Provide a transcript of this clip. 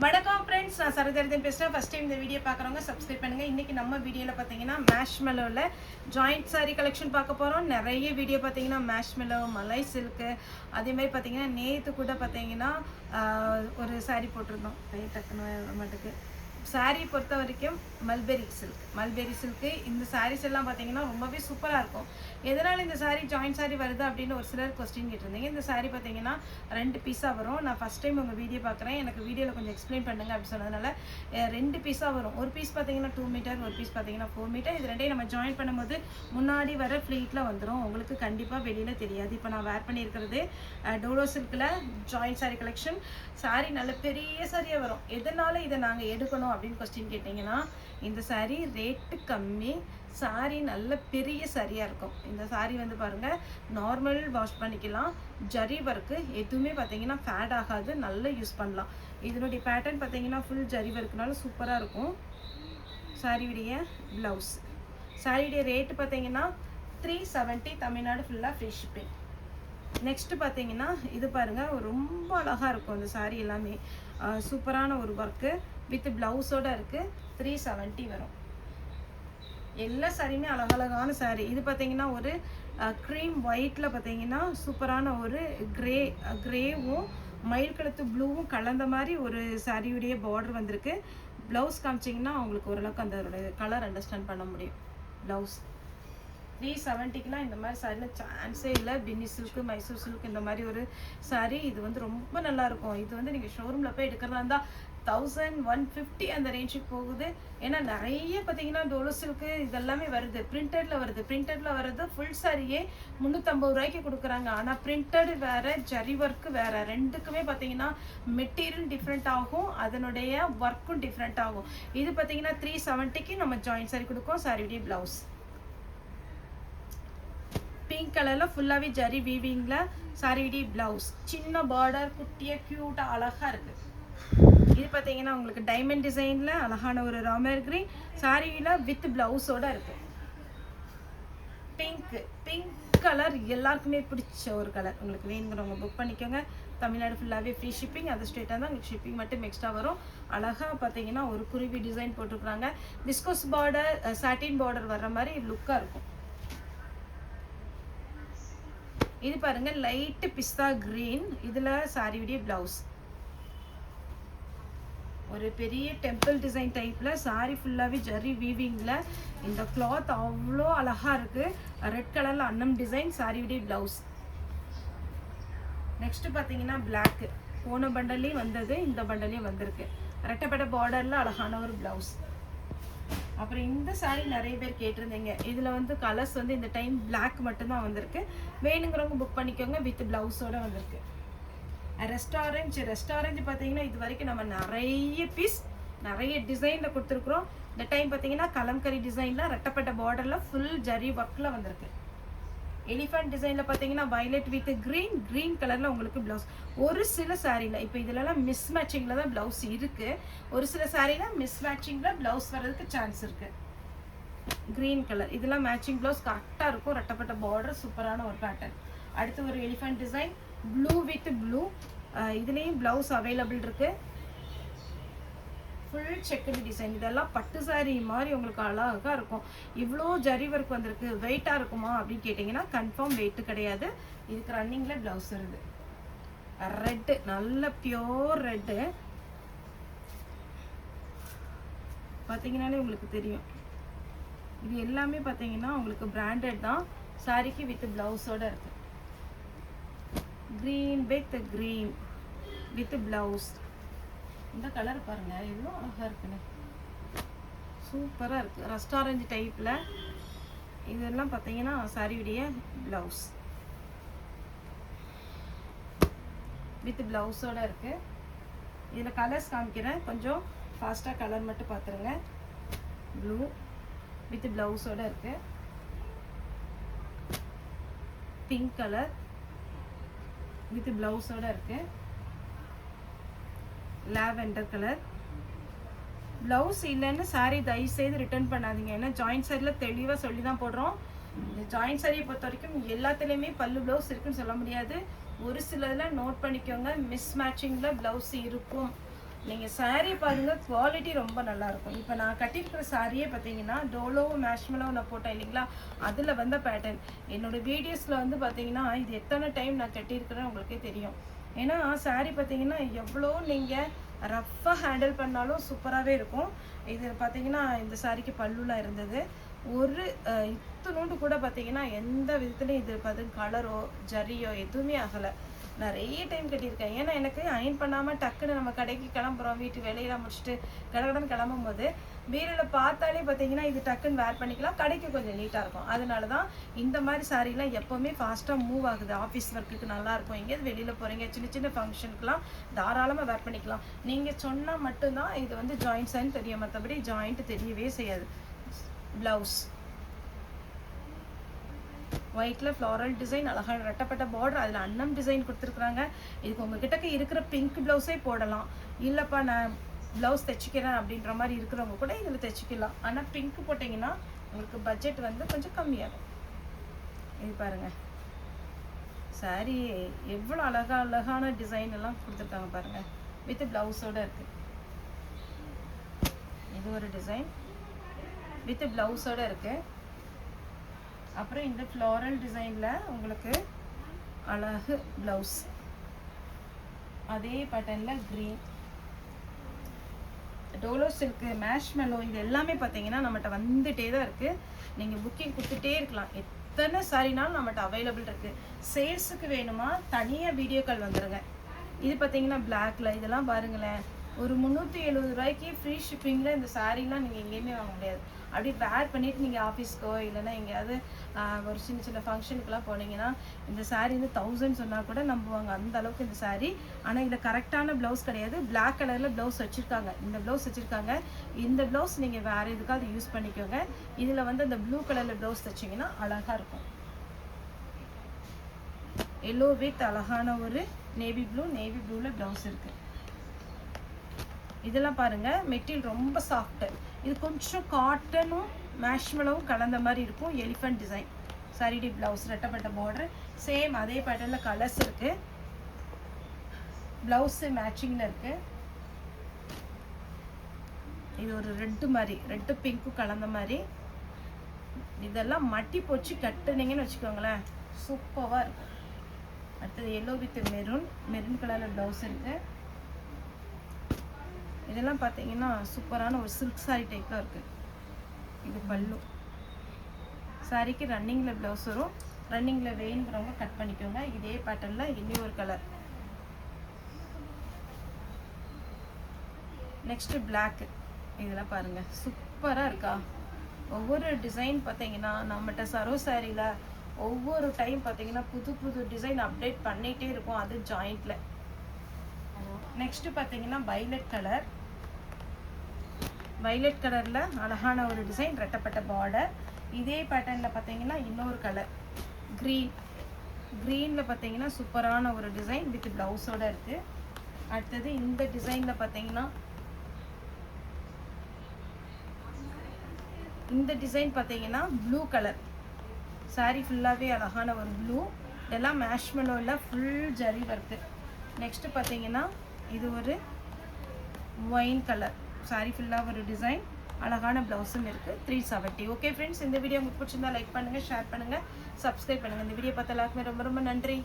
வணக்கம் ஃப்ரெண்ட்ஸ், நான் சரதரிதன் பேசுகிறேன். ஃபஸ்ட் டைம் இந்த வீடியோ பார்க்குறவங்க சப்ஸ்கிரைப் பண்ணுங்கள். இன்றைக்கி நம்ம வீடியோவில் பார்த்தீங்கன்னா மேஷ்மெலோவில் ஜாயிண்ட் சாரீ கலெக்ஷன் பார்க்க போகிறோம். நிறைய வீடியோ பார்த்தீங்கன்னா மேஷ்மெலோ, மலை சில்க்கு, அதேமாதிரி பார்த்தீங்கன்னா நேற்று கூட பார்த்தீங்கன்னா ஒரு சாரீ போட்டிருந்தோம். டக்குன்னு மட்டுக்கு சாரீ பொறுத்த வரைக்கும் மல்பெரி சில்க்கு இந்த சாரீஸ் எல்லாம் பார்த்தீங்கன்னா ரொம்பவே சூப்பராக இருக்கும். எதனால் இந்த சாரீ ஜாயிண்ட் சாரீ வருது அப்படின்னு ஒரு சிலர் கொஸ்டின் கேட்டிருந்தீங்க. இந்த சாரீ பார்த்தீங்கன்னா 2 பீஸாக வரும். நான் ஃபஸ்ட் டைம் உங்கள் வீடியோ பார்க்குறேன், எனக்கு வீடியோவில் கொஞ்சம் எக்ஸ்பிளைன் பண்ணுங்கள் அப்படின்னு சொன்னதுனால 2 பீஸாக வரும். ஒரு பீஸ் பார்த்தீங்கன்னா 2 மீட்டர், ஒரு பீஸ் பார்த்தீங்கன்னா 4 மீட்டர். இது ரெண்டையும் நம்ம ஜாயின் பண்ணும்போது முன்னாடி வர ஃப்ளீட்டில் வந்துடும். உங்களுக்கு கண்டிப்பாக வெளியில் தெரியாது. இப்போ நான் வேர் பண்ணியிருக்கிறது டோலோ சில்கில் ஜாயிண்ட் சாரீ கலெக்ஷன். சாரீ நல்ல பெரிய சாரியாக வரும். எதனால் இதை நாங்கள் எடுக்கணும் அப்படின்னு கொஸ்டின் கேட்டிங்கன்னா, இந்த சாரீ ரேட்டு கம்மி, சாரீ நல்ல பெரிய சாரியாக இருக்கும். இந்த சாரீ வந்து பாருங்கள், நார்மல் வாஷ் பண்ணிக்கலாம். ஜரி ஒர்க்கு எதுவுமே பார்த்தீங்கன்னா ஃபேட் ஆகாது, நல்லா யூஸ் பண்ணலாம். இதனுடைய பேட்டர்ன் பார்த்தீங்கன்னா ஃபுல் ஜரி ஒர்க்குனால சூப்பராக இருக்கும். சாரியுடைய ப்ளவுஸ், சாரியுடைய ரேட்டு பார்த்தீங்கன்னா 370, தமிழ்நாடு ஃபுல்லாக ஃப்ரீ ஷிப்பிங். நெக்ஸ்ட்டு பார்த்தீங்கன்னா இது பாருங்கள், ரொம்ப அழகாக இருக்கும் இந்த சாரீ எல்லாமே. சூப்பரான ஒரு ஒர்க்கு வித் ப்ளவுஸோடு இருக்குது. 370 வரும். எல்லா சாரியுமே அழகழகான சாரீ. இது பார்த்தீங்கன்னா ஒரு க்ரீம் ஒயிட்டில் பார்த்தீங்கன்னா சூப்பரான ஒரு கிரேவும் மயில் கழுத்து ப்ளூவும் கலந்த மாதிரி ஒரு சாரியுடைய பார்டர் வந்திருக்கு. ப்ளவுஸ் காமிச்சிங்கன்னா அவங்களுக்கு ஓரளவுக்கு அந்த கலர் அண்டர்ஸ்டாண்ட் பண்ண முடியும். ப்ளவுஸ் 370க்குலாம் இந்த மாதிரி சாரியில் சான்ஸே இல்லை. பின்னி சில்க்கு, மைசூர் சில்க் இந்த மாதிரி ஒரு சாரீ. இது வந்து ரொம்ப நல்லாயிருக்கும். இது வந்து நீங்கள் ஷோரூமில் போய் எடுக்கிறதா இருந்தால் 1150 அந்த ரேஞ்சுக்கு போகுது. ஏன்னா நிறைய பார்த்தீங்கன்னா டோலோ சில்க்கு இதெல்லாமே வருது, பிரிண்டடில் வருது. ஃபுல் சாரியே 350 ரூபாய்க்கு கொடுக்குறாங்க. ஆனால் பிரிண்டடு வேறு, ஜரி ஒர்க்கு வேறு. ரெண்டுக்குமே பார்த்தீங்கன்னா மெட்டீரியல் டிஃப்ரெண்ட் ஆகும், அதனுடைய ஒர்க்கும் டிஃப்ரெண்ட் ஆகும். இது பார்த்தீங்கன்னா 370க்கு நம்ம ஜாயிண்ட் சாரி கொடுக்கோம். சாரியுடைய ப்ளவுஸ் பிங்க் கலரில் ஃபுல்லாகவே ஜரி வீவிங்கில் சாரியுடைய ப்ளவுஸ். சின்ன பார்டர், குட்டியாக க்யூட்டாக அழகாக இருக்குது. இது பார்த்தீங்கன்னா உங்களுக்கு டைமண்ட் டிசைனில் அழகான ஒரு ராமர் கிரீன் சாரியில் வித் ப்ளவுஸோடு இருக்குது. பிங்க் கலர் எல்லாருக்குமே பிடிச்ச ஒரு கலர். உங்களுக்கு வேணுங்கிறவங்க புக் பண்ணிக்கோங்க. தமிழ்நாடு ஃபுல்லாகவே ஃப்ரீ ஷிப்பிங். அது ஸ்ட்ரெயிட்டாக தான் உங்களுக்கு ஷிப்பிங் மட்டும் எக்ஸ்ட்ரா வரும். அழகாக பார்த்தீங்கன்னா ஒரு குருவி டிசைன் போட்டிருக்குறாங்க. விஸ்கோஸ் பார்டர், சாட்டின் பார்டர் வர்ற மாதிரி லுக்காக இருக்கும். இது பாருங்க, லைட் பிஸ்தா கிரீன். இதில் சாரியுடைய ப்ளவுஸ் ஒரு பெரிய டெம்பிள் டிசைன் டைப்பில் சாரி ஃபுல்லாகவே ஜரி வீவிங்கில். இந்த கிளாத் அவ்வளோ அழகாக இருக்குது. ரெட் கலரில் அன்னம் டிசைன் சாரியுடைய ப்ளவுஸ். நெக்ஸ்ட்டு பார்த்தீங்கன்னா பிளாக்கு. போன பண்டல்லையும் வந்தது, இந்த பண்டல்லையும் வந்திருக்கு. ரெட்டப்பட்ட பார்டரில் அழகான ஒரு ப்ளவுஸ். அப்புறம் இந்த சாரீ நிறைய பேர் கேட்டிருந்தீங்க. இதில் வந்து கலர்ஸ் வந்து இந்த டைம் பிளாக் மட்டும்தான் வந்திருக்கு. வேணுங்கிறவங்க புக் பண்ணிக்கோங்க. வித் ப்ளவுஸோடு வந்திருக்கு. ரெஸ்டாரண்ட் பார்த்தீங்கன்னா இது வரைக்கும் நம்ம நிறைய பீஸ் நிறைய டிசைனில் கொடுத்துருக்குறோம். இந்த டைம் பார்த்தீங்கன்னா கலம்கரி டிசைனில் ரெட்டப்பட்ட பார்டரில் ஃபுல் ஜரி ஒர்க்கில் வந்திருக்கு. எலிஃபண்ட் டிசைனில் பார்த்தீங்கன்னா வயலட் வித் க்ரீன் கலரில் உங்களுக்கு ப்ளவுஸ். ஒரு சில சாரியில் இப்போ இதிலலாம் மிஸ் மேட்சிங்கில் தான் ப்ளவுஸ் இருக்குது. ஒரு சில சாரியில் மிஸ் மேட்சிங்கில் ப்ளவுஸ் வர்றதுக்கு சான்ஸ் இருக்குது. க்ரீன் கலர் இதெல்லாம் மேட்சிங் ப்ளவுஸ் கரெக்டாக இருக்கும். ரெட்டப்பட்ட பார்டர், சூப்பரான ஒரு பேட்டர்ன். அடுத்து ஒரு elephant design blue with blue. இதுலேயும் ப்ளவுஸ் அவைலபிள் இருக்குது. Full checked design. இதெல்லாம் பட்டு சாரீ மாதிரி உங்களுக்கு அழகாக இருக்கும். இவ்வளோ ஜரி ஒர்க் வந்திருக்கு. வெயிட்டாக இருக்குமா அப்படின்னு கேட்டிங்கன்னா கன்ஃபார்ம் வெயிட்டு கிடையாது. இதுக்கு ரன்னிங்கில் ப்ளவுஸ் வருது. ரெட்டு, நல்ல பியோர் ரெட்டு பார்த்தீங்கன்னாலே உங்களுக்கு தெரியும். இது எல்லாமே பார்த்தீங்கன்னா உங்களுக்கு பிராண்டட் தான். சாரிக்கு வித் ப்ளவுஸோடு இருக்குது. Green with blouse. இந்த கலர் பாருங்கள் எவ்வளோ அழகாக இருக்குன்னு, சூப்பராக இருக்குது. ரெஸ்டாரண்ட் டைப்பில் இதெல்லாம் பார்த்தீங்கன்னா சாரியுடைய ப்ளவுஸ் வித் ப்ளவுஸோடு இருக்குது. இதில் கலர்ஸ் காமிக்கிறேன், கொஞ்சம் ஃபாஸ்ட்டாக கலர் மட்டும் பார்த்துருங்க. ப்ளூ வித் ப்ளவுஸோடு இருக்குது. பிங்க் கலர் வித் ப்ளவுஸோடு இருக்குது. Lavender colour. ப்ளவுஸ் இல்லைன்னு சாரீ தயவுசெய்து ரிட்டர்ன் பண்ணாதீங்க. ஏன்னா ஜாயிண்ட் சாரியில் தெளிவாக சொல்லி தான் போடுறோம். இந்த ஜாயிண்ட் சாரியை பொறுத்த வரைக்கும் எல்லாத்துலேயுமே பல்லு ப்ளவுஸ் இருக்குன்னு சொல்ல முடியாது. ஒரு சிலதில் நோட் பண்ணிக்கோங்க, மிஸ் மேட்சிங்கில் ப்ளவுஸ் இருக்கும். நீங்கள் saree பாருங்கள், குவாலிட்டி ரொம்ப நல்லாயிருக்கும். இப்போ நான் கட்டியிருக்கிற சாரியே பார்த்தீங்கன்னா டோலோவும் மேஷ்மெலோவும் நான் போட்டேன் இல்லைங்களா, அதில் வந்த பேட்டர்ன். என்னோடய வீடியோஸில் வந்து பார்த்தீங்கன்னா இது எத்தனை டைம் நான் கட்டியிருக்கிறேன்னு உங்களுக்கே தெரியும். ஏன்னா saree பார்த்தீங்கன்னா எவ்வளோ நீங்கள் ரஃப்பாக ஹேண்டில் பண்ணாலும் சூப்பராகவே இருக்கும். இது பார்த்தீங்கன்னா இந்த சாரிக்கு பல்லுலாம் இருந்தது. ஒரு இத்தனோண்டு கூட பார்த்தீங்கன்னா எந்த விதத்துலையும் இது பார்த்து கலரோ ஜரியோ எதுவுமே ஆகலை. நிறைய டைம் கட்டியிருக்கேன். ஏன்னா எனக்கு அயன் பண்ணாமல் டக்குன்னு நம்ம கடைக்கு கிளம்புறோம், வீட்டு வேலையெல்லாம் முடிச்சுட்டு கடகடன்னு கிளம்பும் போது பீரோவில் பார்த்தாலே பார்த்தீங்கன்னா இது டக்குன்னு வேர் பண்ணிக்கலாம், கடைக்கு கொஞ்சம் நீட்டாக இருக்கும். அதனால தான் இந்த மாதிரி சாரீலாம் எப்போவுமே ஃபாஸ்ட்டாக மூவ் ஆகுது. ஆஃபீஸ் ஒர்க்குக்கு நல்லாயிருக்கும், எங்கேயாவது வெளியில் போகிறீங்க, சின்ன சின்ன ஃபங்க்ஷனுக்குலாம் தாராளமாக வேர் பண்ணிக்கலாம். நீங்கள் சொன்னால் மட்டும்தான் இது வந்து ஜாயிண்ட் சைன் தெரியும், மற்றபடி ஜாயிண்ட் தெரியவே செய்யாது. ப்ளவுஸ் ஒயிட்டில் ஃப்ளாரல் டிசைன், அழகான ரெட்டப்பட்ட பார்டர், அதில் அன்னம் டிசைன் கொடுத்துருக்குறாங்க. இதுக்கு உங்ககிட்ட இருக்கிற பிங்க் ப்ளவுஸே போடலாம். இல்லைப்பா நான் ப்ளவுஸ் தைச்சிக்கிறேன் அப்படின்ற மாதிரி இருக்கிறவங்க கூட இதில் தைச்சிக்கலாம். ஆனால் பிங்க் போட்டிங்கன்னா உங்களுக்கு பட்ஜெட் வந்து கொஞ்சம் கம்மியாகும். இது பாருங்கள், சாரீ எவ்வளோ அழகான டிசைன் எல்லாம் கொடுத்துருக்காங்க பாருங்கள், வித் ப்ளவுஸோடு இருக்குது. இது ஒரு டிசைன் வித் ப்ளவுஸோடு இருக்குது. அப்புறம் இந்த ஃப்ளாரல் டிசைனில் உங்களுக்கு அழகு ப்ளவுஸ், அதே பேட்டர்னில் க்ரீன், டோலோ சில்க்கு, மேஷ்மெலோ, இது எல்லாமே பார்த்தீங்கன்னா நம்மகிட்ட வந்துகிட்டே தான் இருக்குது. நீங்கள் புக்கிங் கொடுத்துட்டே இருக்கலாம். எத்தனை சாரினாலும் நம்மகிட்ட அவைலபிள் இருக்குது. சேல்ஸுக்கு வேணுமா தனியாக வீடியோ கால் வந்துடுங்க. இது பார்த்தீங்கன்னா பிளாக்ல, இதெல்லாம் பாருங்களேன், ஒரு 370 ரூபாய்க்கு ஃப்ரீ ஷிப்பிங்கில் இந்த சாரீலாம் நீங்கள் எங்கேயுமே வாங்க முடியாது. அப்படி வேர் பண்ணிவிட்டு நீங்கள் ஆஃபீஸ்க்கோ இல்லைன்னா எங்கேயாவது ஒரு சின்ன ஃபங்க்ஷனுக்குலாம் போனீங்கன்னா இந்த சாரீ வந்து 1000 சொன்னால் கூட நம்புவாங்க, அந்த அளவுக்கு இந்த சாரீ. ஆனால் இதில் கரெக்டான ப்ளவுஸ் கிடையாது. பிளாக் கலரில் ப்ளவுஸ் வச்சுருக்காங்க, இந்த ப்ளவுஸ் வச்சுருக்காங்க. இந்த ப்ளவுஸ் நீங்கள் வேறு எதுக்காவது யூஸ் பண்ணிக்கோங்க. இதில் வந்து இந்த ப்ளூ கலரில் ப்ளவுஸ் தைச்சிங்கன்னா அழகாக இருக்கும். எல்லோ வித் அழகான ஒரு நேவி ப்ளூவில் ப்ளவுஸ் இருக்குது. இதெல்லாம் பாருங்கள், மெட்டீரியல் ரொம்ப சாஃப்ட்டு. இது கொஞ்சம் காட்டனும் மேஷ்மெலோவும் கலந்த மாதிரி இருக்கும். எலிஃபண்ட் டிசைன் சாரிடி ப்ளவுஸ், ரெட்டப்பட்ட பார்டர், சேம் அதே பேட்டர்னில் கலர்ஸ் இருக்குது. ப்ளவுஸு மேட்சிங்கில் இருக்குது. இது ஒரு ரெட்டு மாதிரி, ரெட்டு பிங்க்கும் கலந்த மாதிரி. இதெல்லாம் மட்டி போச்சு கட்டுனீங்கன்னு வச்சுக்கோங்களேன், சூப்பராக இருக்கும். அடுத்தது எல்லோ வித் மெரூன் கலரில் ப்ளவுஸ் இருக்குது. இதெல்லாம் பார்த்தீங்கன்னா சூப்பரான ஒரு சில்க் சாரி டைப்பில் இருக்குது. இது பல்லு. சாரிக்கு ரன்னிங்கில் ப்ளவுஸ் வரும். ரன்னிங்கில் வேணுங்கிறவங்க கட் பண்ணிக்கோங்க. இதே பேட்டர்னில் இன்னும் ஒரு கலர். Next block. இதெல்லாம் பாருங்கள், சூப்பராக இருக்கா. ஒவ்வொரு டிசைன் பார்த்தீங்கன்னா நம்மகிட்ட சரோ சாரியில் ஒவ்வொரு டைம் பார்த்தீங்கன்னா புது டிசைன் அப்டேட் பண்ணிகிட்டே இருக்கும், அது ஜாயிண்டில். நெக்ஸ்ட்டு பார்த்தீங்கன்னா வைலட் கலரில் அழகான ஒரு டிசைன், ரெட்டப்பட்ட பார்டர். இதே பேட்டர்னில் பார்த்தீங்கன்னா இன்னொரு கலர் க்ரீனில் பார்த்தீங்கன்னா சூப்பரான ஒரு டிசைன் வித் ப்ளவுஸோடு இருக்குது. அடுத்தது இந்த டிசைனில் பார்த்தீங்கன்னா ப்ளூ கலர் சாரீ ஃபுல்லாகவே அழகான ஒரு ப்ளூ. இதெல்லாம் மேஷ்மெலோவில் ஃபுல் ஜரி ஒர்க்கு. நெக்ஸ்ட்டு பார்த்தீங்கன்னா இது ஒரு ஒயின் கலர் சாரீ ஃபுல்லாக ஒரு டிசைன், அழகான ப்ளவுஸும் இருக்குது. 370. ஓகே ஃப்ரெண்ட்ஸ், இந்த வீடியோ உங்களுக்கு பிடிச்சிருந்தா லைக் பண்ணுங்கள், ஷேர் பண்ணுங்கள், சப்ஸ்கிரைப் பண்ணுங்கள். இந்த வீடியோ பார்த்த எல்லாருக்குமே ரொம்ப நன்றி.